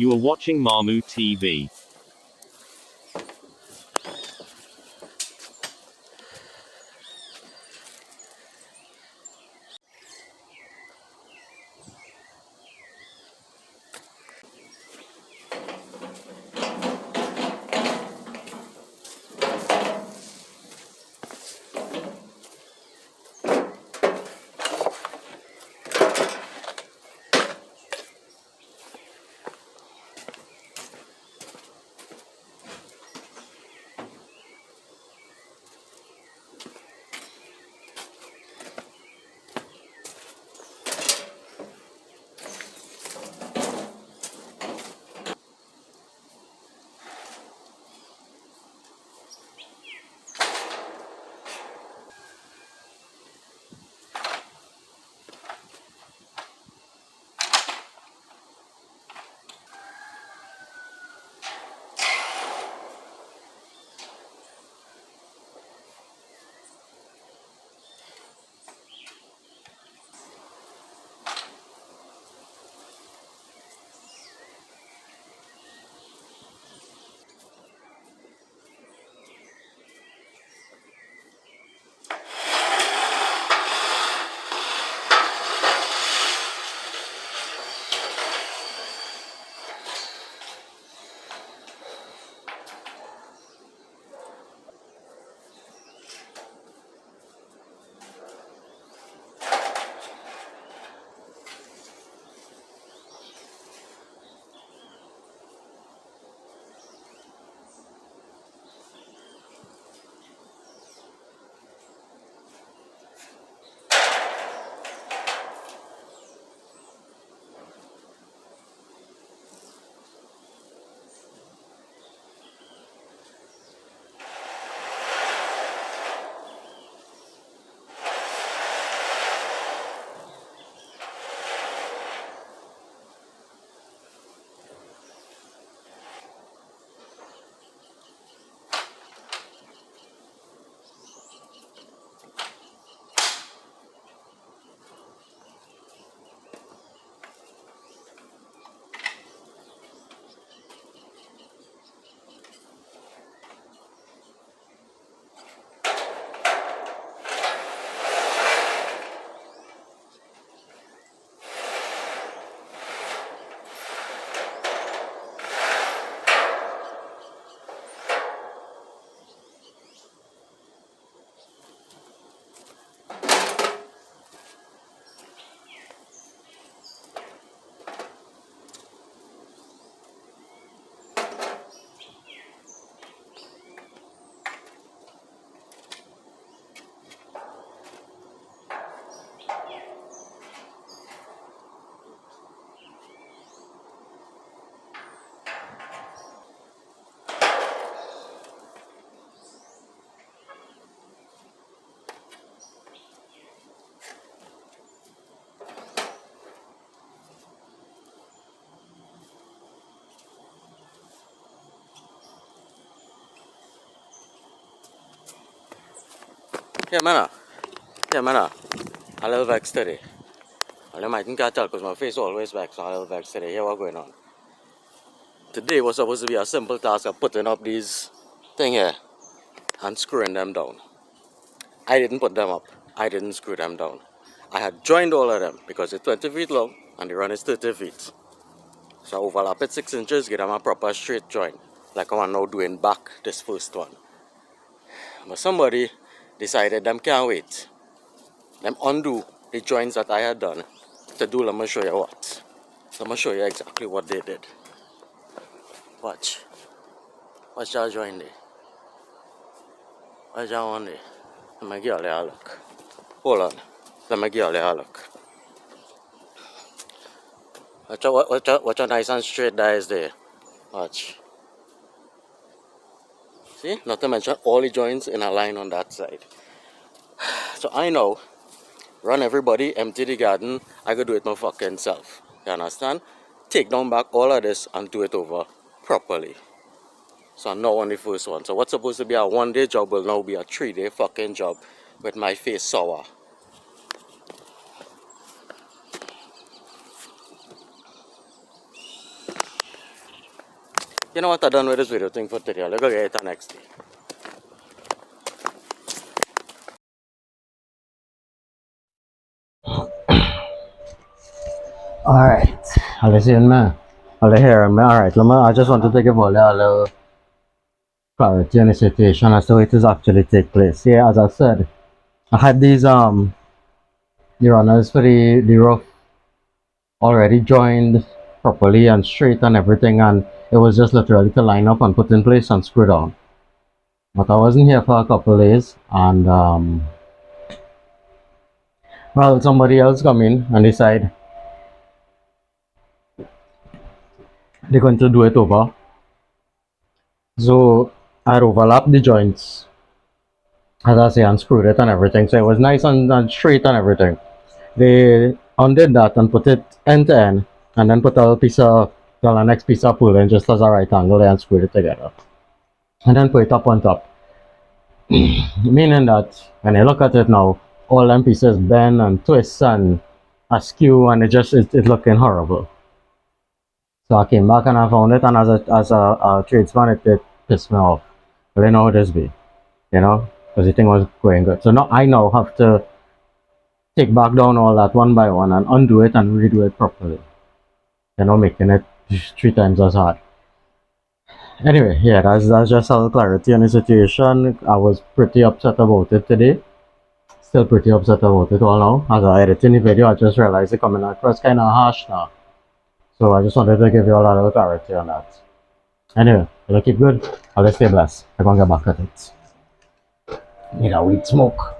You are watching MAMOO TV. Yeah, man. A little vexed today. I might think I tell because my face always vexed, so I'm a little vexed today. Here, what's going on? Today was supposed to be a simple task of putting up these thing here and screwing them down. I didn't put them up. I didn't screw them down. I had joined all of them because it's 20 feet long and the run is 30 feet. So I overlap it 6 inches, get them a proper straight joint, like I'm now doing back this first one. But somebody decided them can't wait. Them undo the joints that I had done to do. Let me show you what. Let me show you exactly what they did. Watch that joint there. Watch that one there. Let me give you a look. Hold on. Let me give you a look. Watch how nice and straight that is there. Watch. See? Not to mention all the joints in a line on that side. So I know, run everybody, empty the garden, I could do it my fucking self. You understand? Take down back all of this and do it over properly. So I'm not on the first one. So what's supposed to be a 1-day job will now be a 3-day fucking job with my face sour. You know what, I'm done with this video thing for today. I'll go get it next day. Alright, I'll listen, man. I'll hear me. Alright, I just want to take a little clarity on the situation as to how it is actually take place. Yeah, as I said, I had these the runners for the roof already joined properly and straight and everything, and it was just literally to line up and put in place and screw down. But I wasn't here for a couple days, and well, somebody else come in and decide they're going to do it over. So I overlapped the joints, as I say, and screwed it and everything. So it was nice and straight and everything. They undid that and put it end to end, and then put a piece of, well, the next piece of pull in just as a right angle there and screwed it together. And then put it up on top. Meaning that when I look at it now, all them pieces bend and twist and askew, and it's looking horrible. So I came back and I found it, and as a tradesman, it pissed me off. But you know how this be, because the thing was going good. So now I now have to take back down all that one by one and undo it and redo it properly. Making it 3 times as hard. Anyway, yeah, that's just a little clarity on the situation. I was pretty upset about it today. Still pretty upset about it all now. As I edited the video, I just realized it coming across kind of harsh now. So I just wanted to give you all a little clarity on that. Anyway, it'll keep good. I'll stay blessed. I'm gonna get back at it. Need a weed smoke.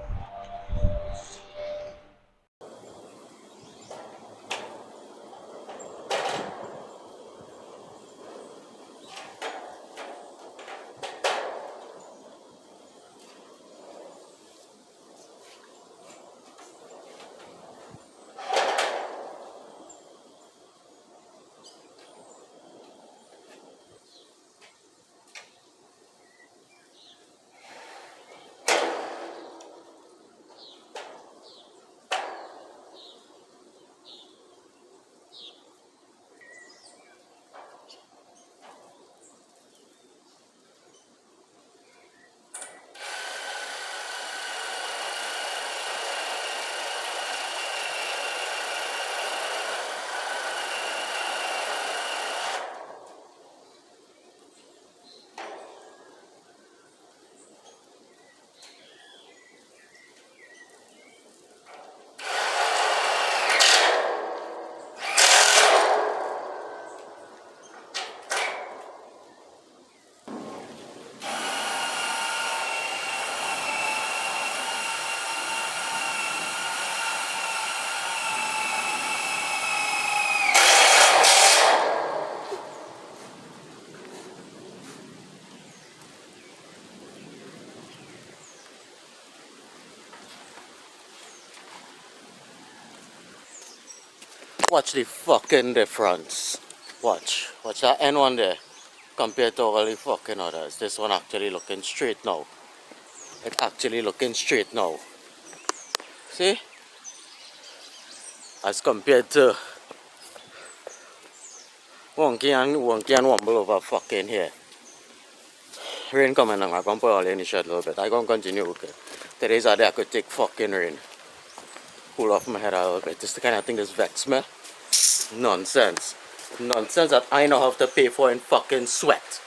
Watch the fucking difference. Watch that end one there compared to all the fucking others. This one actually looking straight now. It actually looking straight now. See? As compared to wonky and wumble over fucking here. Rain coming on, I'm gonna put all in the shed a little bit. I'm gonna continue with it. Today's a day I could take fucking rain. Cool off my head a little bit. This is the kind of thing that's vex me. Nonsense. Nonsense that I know have to pay for in fucking sweat.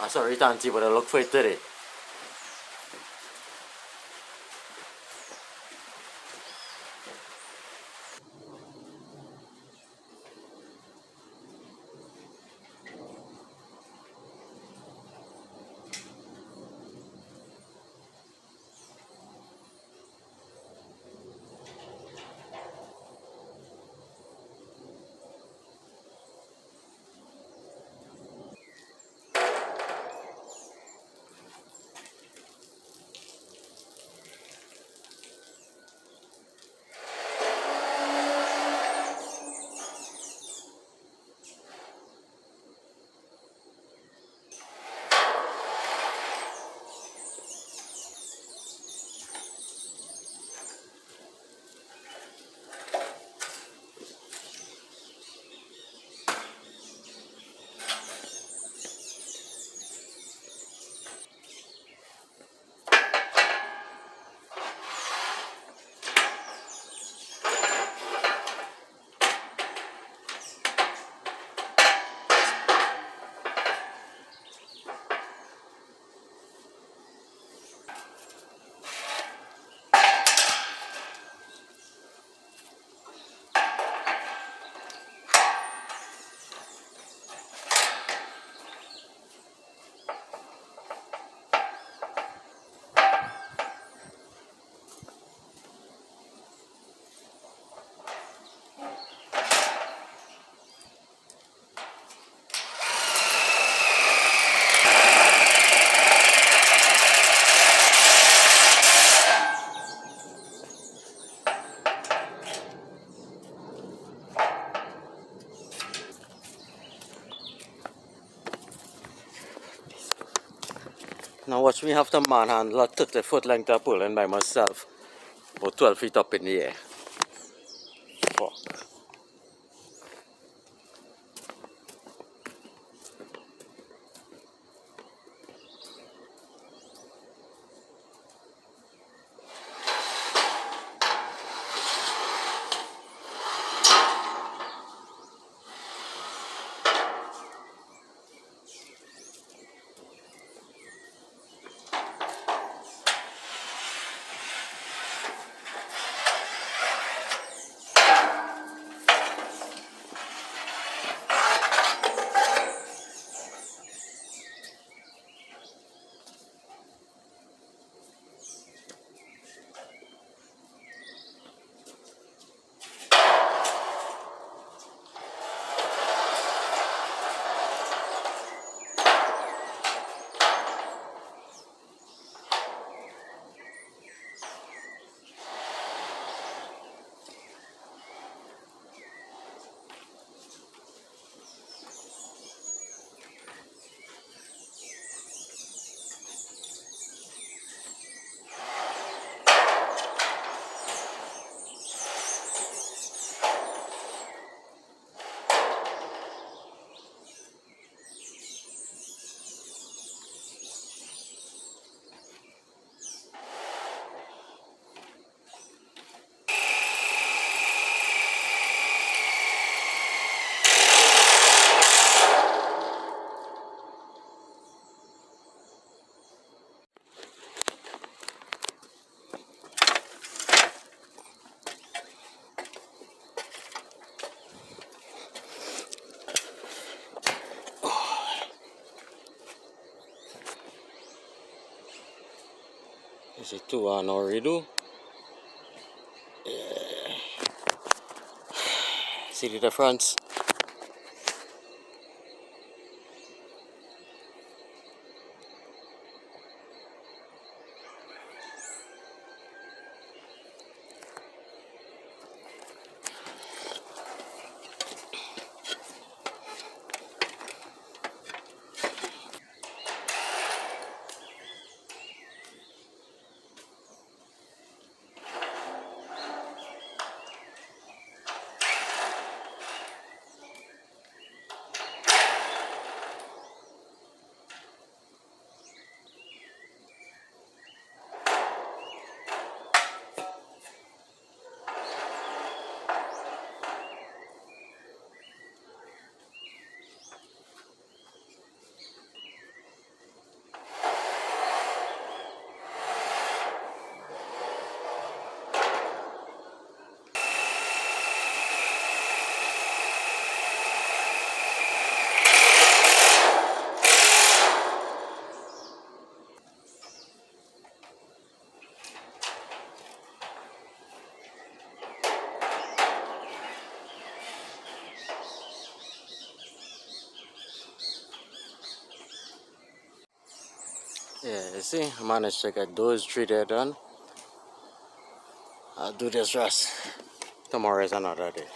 I'm sorry, Tanti, but I look for it today. Now watch me have to manhandle a 30-foot length of pulling by myself, about 12 feet up in the air. Fuck. Is it too hard now, redo? Yeah. See the difference? Yeah, you see, I managed to get those 3 there done. I'll do this rest. Tomorrow is another day.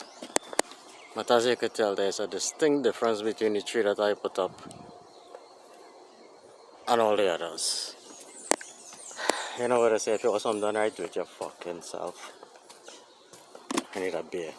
But as you can tell, there's a distinct difference between the 3 that I put up and all the others. You know what I say, if you want something done right, do it your fucking self. I need a beer.